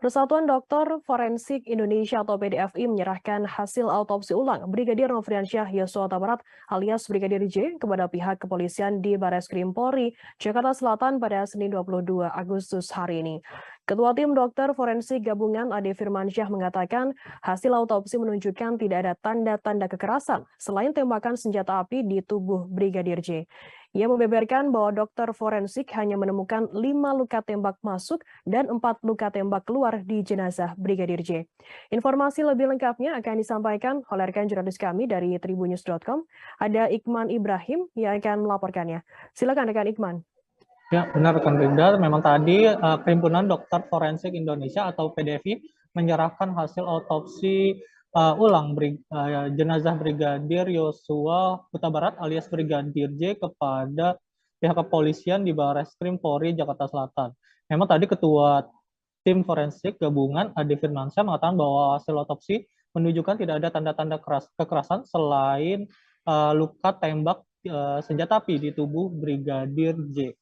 Persatuan Dokter Forensik Indonesia atau PDFI menyerahkan hasil autopsi ulang Brigadir Nofriansyah Yosua Huta Barat alias Brigadir J kepada pihak kepolisian di Barreskrim Polri, Jakarta Selatan pada Senin 22 Agustus hari ini. Ketua Tim Dokter Forensik Gabungan Ade Firmansyah mengatakan hasil autopsi menunjukkan tidak ada tanda-tanda kekerasan selain tembakan senjata api di tubuh Brigadir J. Ia membeberkan bahwa dokter forensik hanya menemukan 5 luka tembak masuk dan 4 luka tembak keluar di jenazah Brigadir J. Informasi lebih lengkapnya akan disampaikan oleh rekan jurnalis kami dari tribunnews.com. Ada Iqman Ibrahim yang akan melaporkannya. Silakan rekan Iqman. Ya, benar rekan Brigda. Memang tadi Perhimpunan Dokter Forensik Indonesia atau PDFI menyerahkan hasil autopsi ulang jenazah Brigadir Yosua Huta Barat alias Brigadir J kepada pihak kepolisian di Barreskrim Polri Jakarta Selatan. Memang tadi Ketua Tim Forensik Gabungan Ade Firmansyah mengatakan bahwa hasil autopsi menunjukkan tidak ada tanda-tanda kekerasan selain luka tembak senjata api di tubuh Brigadir J.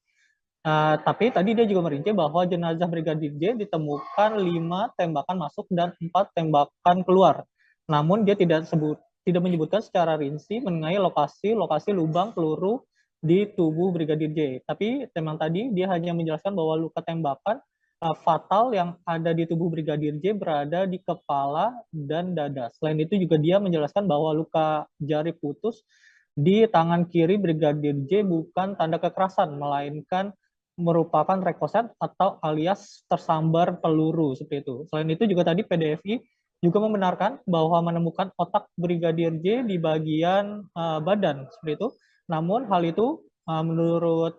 Tapi tadi dia juga merinci bahwa jenazah Brigadir J ditemukan 5 tembakan masuk dan 4 tembakan keluar. Namun dia tidak menyebutkan secara rinci mengenai lokasi lubang peluru di tubuh Brigadir J. Tapi memang tadi dia hanya menjelaskan bahwa luka tembakan fatal yang ada di tubuh Brigadir J berada di kepala dan dada. Selain itu juga dia menjelaskan bahwa luka jari putus di tangan kiri Brigadir J bukan tanda kekerasan, melainkan merupakan rekoset atau alias tersambar peluru seperti itu. Selain itu juga tadi PDFI juga membenarkan bahwa menemukan otak Brigadir J di bagian badan seperti itu. Namun hal itu menurut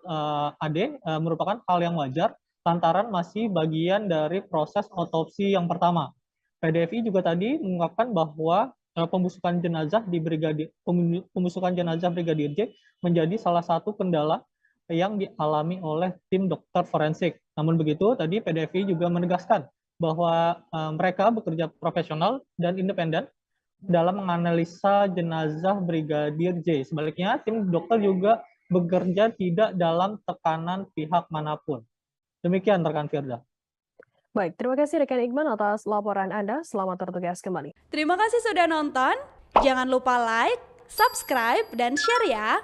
Ade merupakan hal yang wajar lantaran masih bagian dari proses otopsi yang pertama. PDFI juga tadi mengungkapkan bahwa pembusukan jenazah Brigadir J menjadi salah satu kendala yang dialami oleh tim dokter forensik. Namun begitu, tadi PDFI juga menegaskan bahwa mereka bekerja profesional dan independen dalam menganalisa jenazah Brigadir J. Sebaliknya, tim dokter juga bekerja tidak dalam tekanan pihak manapun. Demikian rekan Firda. Baik, terima kasih rekan Iqman atas laporan Anda. Selamat bertugas kembali. Terima kasih sudah nonton. Jangan lupa like, subscribe, dan share ya.